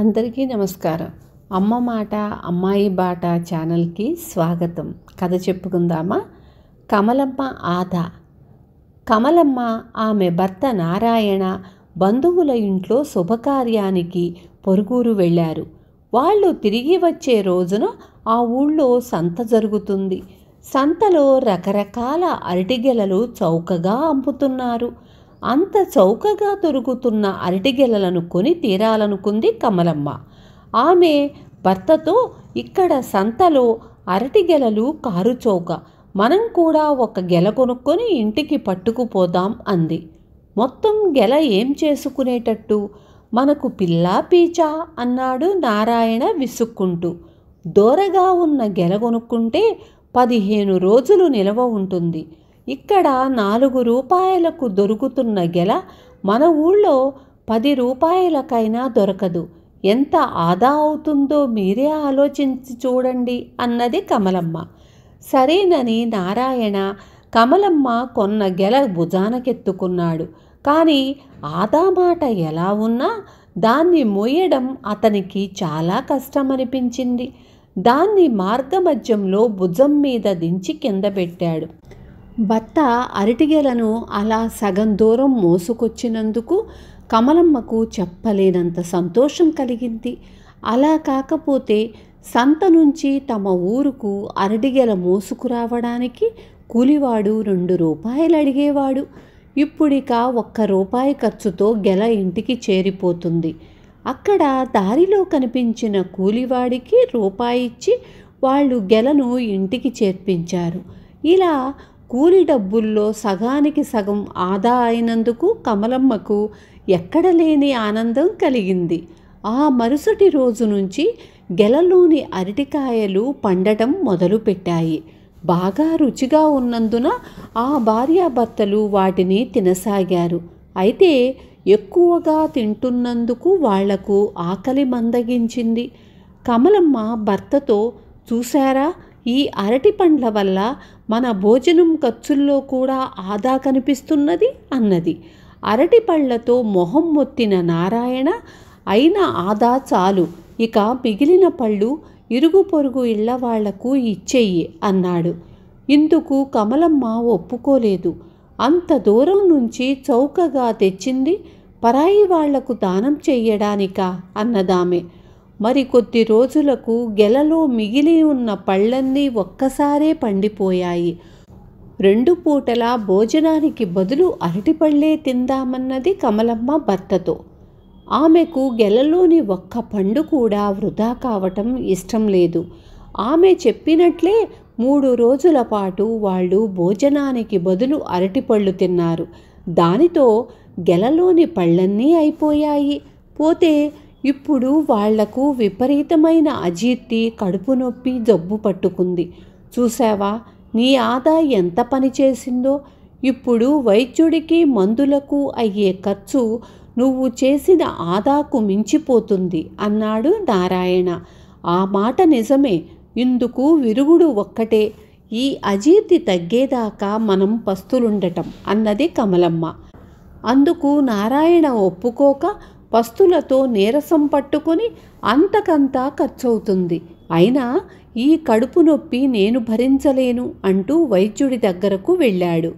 అందరికీ నమస్కారం. అమ్మ మాట అమ్మాయి బాట ఛానల్కి స్వాగతం. కథ చెప్పుకుందామా? కమలమ్మ ఆద. కమలమ్మ ఆమె భర్త నారాయణ బంధువుల ఇంట్లో శుభకార్యానికి పొరుగురు వెళ్ళారు. వాళ్ళు తిరిగి వచ్చే రోజున ఆ ఊళ్ళో సంత జరుగుతుంది. సంతలో రకరకాల అరటిగెలలు చౌకగా అమ్ముతున్నారు. అంత చౌకగా దొరుకుతున్న అరటిగెలలను కొని తీరాలనుకుంది కమలమ్మ. ఆమె భర్తతో, ఇక్కడ సంతలో అరటిగెలలు కారు చౌక, మనం కూడా ఒక గెల కొనుక్కొని ఇంటికి పట్టుకుపోదాం అంది. మొత్తం గెల ఏం చేసుకునేటట్టు, మనకు పిల్లా పీచా అన్నాడు నారాయణ విసుక్కుంటూ. దూరగా ఉన్న గెల కొనుక్కుంటే 15 రోజులు నిలవ ఉంటుంది. ఇక్కడ 4 రూపాయలకు దొరుకుతున్న గెల మన ఊళ్ళో 10 రూపాయలకైనా దొరకదు. ఎంత ఆదా అవుతుందో మీరే ఆలోచించి చూడండి అన్నది కమలమ్మ. సరేనని నారాయణ కమలమ్మ కొన్న గెల భుజానకెత్తుకున్నాడు. కానీ ఆదా మాట ఎలా ఉన్నా దాన్ని మోయడం అతనికి చాలా కష్టమనిపించింది. దాన్ని మార్గమధ్యంలో భుజం మీద దించి కింద పెట్టాడు. భర్త అరటిగెలను అలా సగం దూరం మోసుకొచ్చినందుకు కమలమ్మకు చెప్పలేనంత సంతోషం కలిగింది. అలా కాకపోతే సంత నుంచి తమ ఊరుకు అరటిగెల మోసుకురావడానికి కూలివాడు 2 రూపాయలు అడిగేవాడు. ఇప్పుడిక 1 రూపాయి ఖర్చుతో గెల ఇంటికి చేరిపోతుంది. అక్కడ దారిలో కనిపించిన కూలివాడికి రూపాయి ఇచ్చి వాళ్ళు గెలను ఇంటికి చేర్పించారు. ఇలా కూలి డబ్బుల్లో సగానికి సగం ఆదా అయినందుకు కమలమ్మకు ఎక్కడ లేని ఆనందం కలిగింది. ఆ మరుసటి రోజు నుంచి గెలలోని అరటికాయలు పండటం మొదలుపెట్టాయి. బాగా రుచిగా ఉన్నందున ఆ భార్యాభర్తలు వాటిని తినసాగారు. అయితే ఎక్కువగా తింటున్నందుకు వాళ్లకు ఆకలి మందగించింది. కమలమ్మ భర్తతో, చూశారా, ఈ అరటి పండ్ల వల్ల మన భోజనం ఖర్చుల్లో కూడా ఆదా కనిపిస్తున్నది అన్నది. అరటి పళ్లతో మొహం మొత్తిన నారాయణ, అయిన ఆదా చాలు, ఇక మిగిలిన పళ్ళు ఇరుగు పొరుగు ఇళ్ల వాళ్లకు ఇచ్చెయ్యి అన్నాడు. ఇందుకు కమలమ్మ ఒప్పుకోలేదు. అంత దూరం నుంచి చౌకగా తెచ్చింది పరాయి వాళ్లకు దానం చెయ్యడానికా అన్నదామె. మరి కొద్ది రోజులకు గెలలో మిగిలి ఉన్న పళ్ళన్నీ ఒక్కసారే పండిపోయాయి. 2 పూటలా భోజనానికి బదులు అరటిపళ్ళే తిందామన్నది కమలమ్మ భర్తతో. ఆమెకు గెలలోని 1 పండు కూడా వృధా కావటం ఇష్టం లేదు. ఆమె చెప్పినట్లే 3 రోజుల పాటు వాళ్ళు భోజనానికి బదులు అరటిపళ్ళు తిన్నారు. దానితో గెలలోని పళ్ళన్నీ అయిపోయాయి. పోతే ఇప్పుడు వాళ్లకు విపరీతమైన అజీర్తి, కడుపు నొప్పి, జబ్బు పట్టుకుంది. చూసావా, నీ ఆదా ఎంత పని చేసిందో. ఇప్పుడు వైద్యుడికి మందులకు అయ్యే ఖర్చు నువ్వు చేసిన ఆదాకు మించిపోతుంది అన్నాడు నారాయణ. ఆ మాట నిజమే. ఇందుకు విరుగుడు ఒక్కటే, ఈ అజీర్తి తగ్గేదాకా మనం పస్తులుండటం అన్నది కమలమ్మ. అందుకు నారాయణ ఒప్పుకోక, పస్తులతో నీరసం పట్టుకొని అంతకంతా ఖర్చవుతుంది, అయినా ఈ కడుపు నొప్పి నేను భరించలేను అంటూ వైద్యుడి దగ్గరకు వెళ్ళాడు.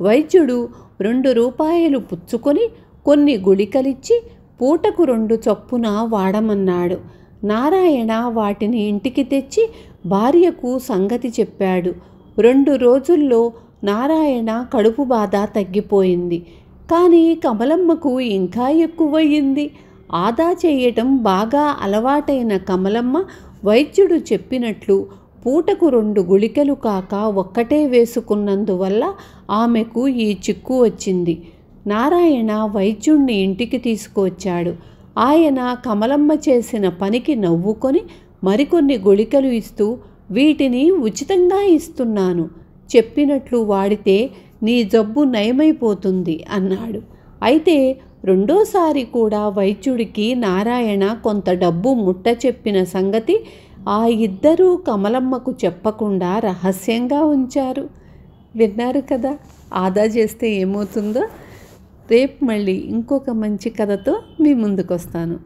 వైద్యుడు 2 రూపాయలు పుచ్చుకొని కొన్ని గుళికలిచ్చి పూటకు 2 చొప్పున వాడమన్నాడు. నారాయణ వాటిని ఇంటికి తెచ్చి భార్యకు సంగతి చెప్పాడు. 2 రోజుల్లో నారాయణ కడుపు బాధ తగ్గిపోయింది. కానీ కమలమ్మకు ఇంకా ఎక్కువయ్యింది. ఆదా చేయటం బాగా అలవాటైన కమలమ్మ వైద్యుడు చెప్పినట్లు పూటకు 2 గుళికలు కాక ఒక్కటే వేసుకున్నందువల్ల ఆమెకు ఈ చిక్కు వచ్చింది. నారాయణ వైద్యుణ్ణి ఇంటికి తీసుకువచ్చాడు. ఆయన కమలమ్మ చేసిన పనికి నవ్వుకొని మరికొన్ని గుళికలు ఇస్తూ, వీటిని ఉచితంగా ఇస్తున్నాను, చెప్పినట్లు వాడితే నీ జబ్బు నయమైపోతుంది అన్నాడు. అయితే రెండోసారి కూడా వైద్యుడికి నారాయణ కొంత డబ్బు ముట్ట చెప్పిన సంగతి ఆ ఇద్దరూ కమలమ్మకు చెప్పకుండా రహస్యంగా ఉంచారు. విన్నారు కదా, ఆదా చేస్తే ఏమవుతుందో. రేపు మళ్ళీ ఇంకొక మంచి కథతో మీ ముందుకు వస్తాను.